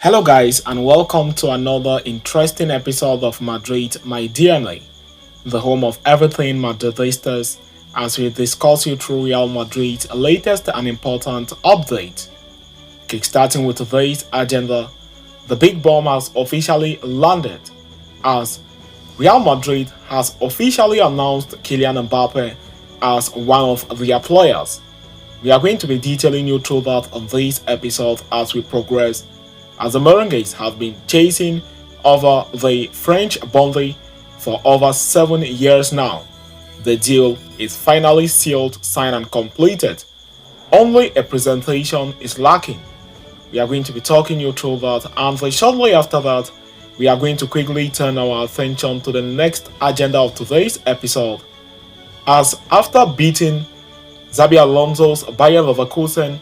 Hello guys and welcome to another interesting episode of Madrid My DNA, the home of everything Madridistas, as we discuss you through Real Madrid's latest and important update. Kickstarting with today's agenda, the big bomb has officially landed as Real Madrid has officially announced Kylian Mbappe as one of their players. We are going to be detailing you through that on this episode as we progress, as the Merengues have been chasing over the French boundary for over 7 years now. The deal is finally sealed, signed and completed. Only a presentation is lacking. We are going to be talking you through that, and shortly after that, we are going to quickly turn our attention to the next agenda of today's episode, as after beating Xabi Alonso's Bayer Leverkusen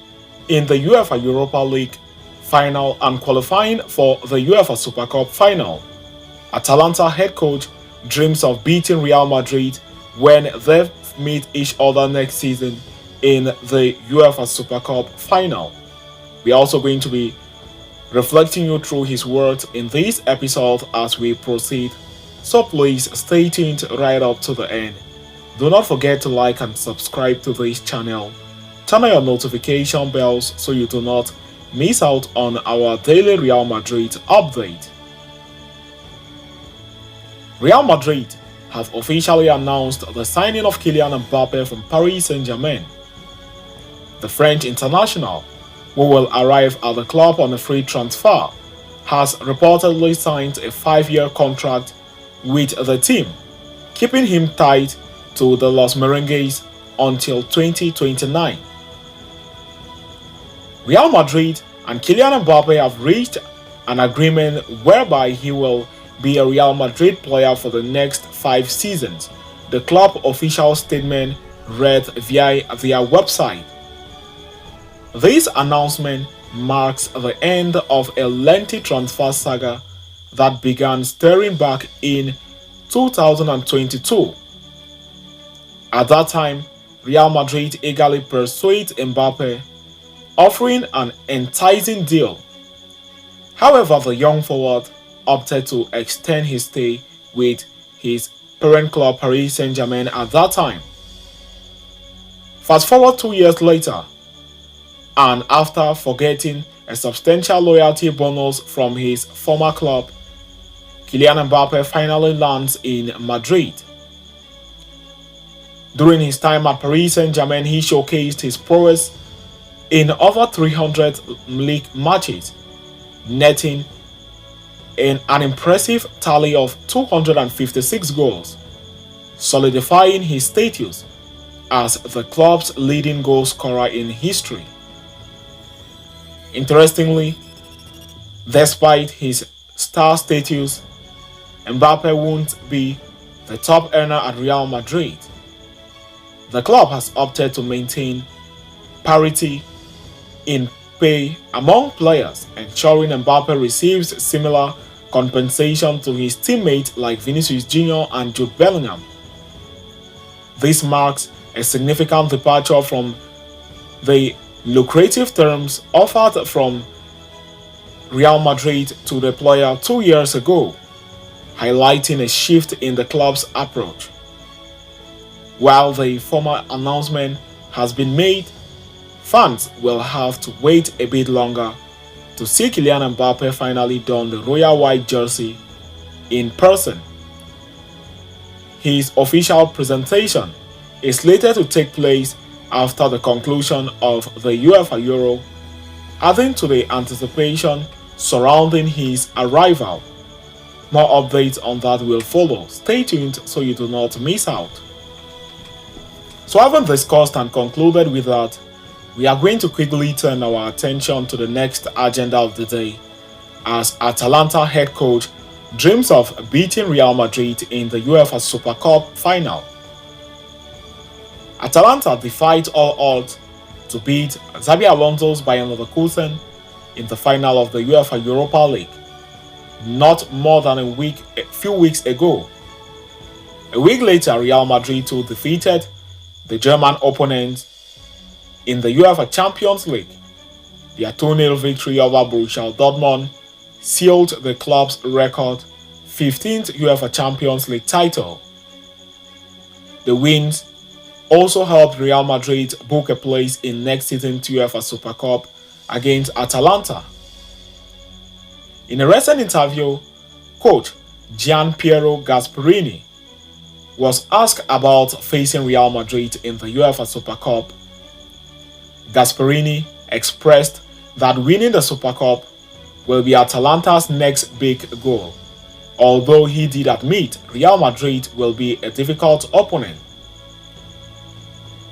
in the UEFA Europa League final and qualifying for the UEFA Super Cup final, Atalanta head coach dreams of beating Real Madrid when they meet each other next season in the UEFA Super Cup final. We are also going to be reflecting you through his words in this episode as we proceed, so please stay tuned right up to the end. Do not forget to like and subscribe to this channel. Turn on your notification bells so you do not miss out on our daily Real Madrid update. Real Madrid have officially announced the signing of Kylian Mbappe from Paris Saint-Germain. The French international, who will arrive at the club on a free transfer, has reportedly signed a 5-year contract with the team, keeping him tied to the Los Merengues until 2029. Real Madrid and Kylian Mbappe have reached an agreement whereby he will be a Real Madrid player for the next 5 seasons, the club official statement read via their website. This announcement marks the end of a lengthy transfer saga that began stirring back in 2022. At that time, Real Madrid eagerly pursued Mbappe, offering an enticing deal. However, the young forward opted to extend his stay with his parent club Paris Saint-Germain at that time. Fast forward 2 years later, and after forgetting a substantial loyalty bonus from his former club, Kylian Mbappe finally lands in Madrid. During his time at Paris Saint-Germain, he showcased his prowess in over 300 league matches, netting an impressive tally of 256 goals, solidifying his status as the club's leading goal scorer in history. Interestingly, despite his star status, Mbappe won't be the top earner at Real Madrid. The club has opted to maintain parity in pay among players, ensuring Mbappe receives similar compensation to his teammates like Vinicius Jr. and Jude Bellingham. This marks a significant departure from the lucrative terms offered from Real Madrid to the player 2 years ago, highlighting a shift in the club's approach. While the former announcement has been made, fans will have to wait a bit longer to see Kylian Mbappe finally don the royal white jersey in person. His official presentation is slated to take place after the conclusion of the UEFA Euro, adding to the anticipation surrounding his arrival. More updates on that will follow. Stay tuned so you do not miss out. So having discussed and concluded with that, we are going to quickly turn our attention to the next agenda of the day, as Atalanta head coach dreams of beating Real Madrid in the UEFA Super Cup final. Atalanta defied all odds to beat Xabi Alonso's Bayer Leverkusen in the final of the UEFA Europa League not more than a few weeks ago. A week later, Real Madrid too defeated the German opponent in the UEFA Champions League. Their 2-0 victory over Borussia Dortmund sealed the club's record 15th UEFA Champions League title. The wins also helped Real Madrid book a place in next season's UEFA Super Cup against Atalanta. In a recent interview, coach Gianpiero Gasperini was asked about facing Real Madrid in the UEFA Super Cup. Gasperini expressed that winning the Super Cup will be Atalanta's next big goal, although he did admit Real Madrid will be a difficult opponent.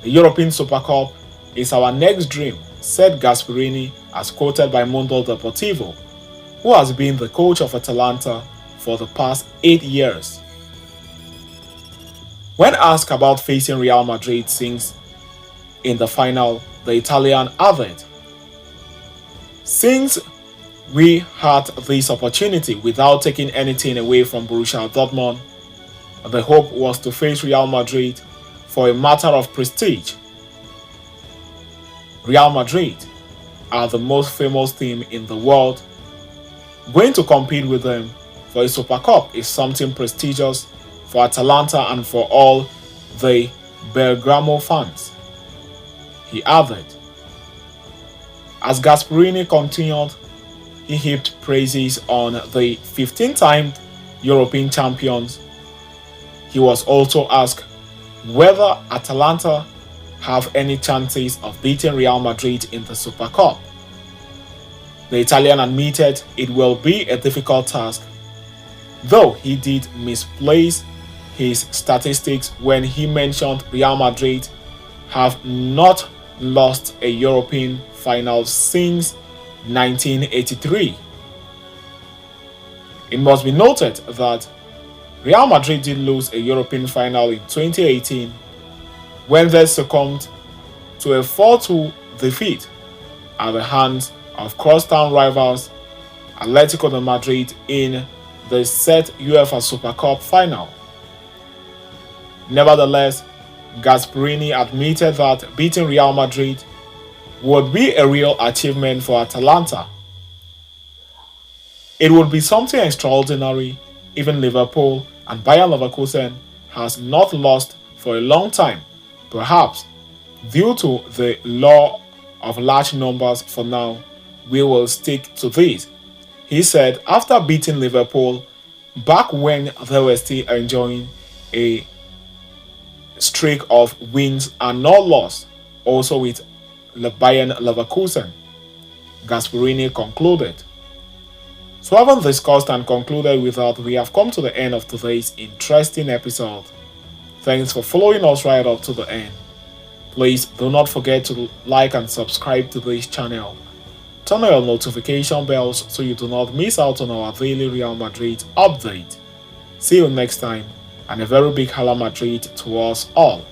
The European Super Cup is our next dream, said Gasperini, as quoted by Mundo Deportivo, who has been the coach of Atalanta for the past 8 years. When asked about facing Real Madrid since in the final, the Italian added, "Since we had this opportunity without taking anything away from Borussia Dortmund, the hope was to face Real Madrid for a matter of prestige. Real Madrid are the most famous team in the world. Going to compete with them for a Super Cup is something prestigious for Atalanta and for all the Bergamo fans," he added. As Gasperini continued, he heaped praises on the 15-time European champions. He was also asked whether Atalanta have any chances of beating Real Madrid in the Super Cup. The Italian admitted it will be a difficult task, though he did misplace his statistics when he mentioned Real Madrid have not lost a European final since 1983. It must be noted that Real Madrid did lose a European final in 2018 when they succumbed to a 4-2 defeat at the hands of crosstown rivals Atletico de Madrid in the set UEFA Super Cup final. Nevertheless, Gasperini admitted that beating Real Madrid would be a real achievement for Atalanta. It would be something extraordinary. Even Liverpool and Bayern Leverkusen has not lost for a long time, perhaps due to the law of large numbers. For now, we will stick to this, he said after beating Liverpool back when they were still enjoying a streak of wins and no loss, also with Bayern Leverkusen. Gasperini concluded. So having discussed and concluded with that, we have come to the end of today's interesting episode. Thanks for following us right up to the end. Please do not forget to like and subscribe to this channel. Turn on your notification bells so you do not miss out on our daily Real Madrid update. See you next time, and a very big Hala Madrid to us all.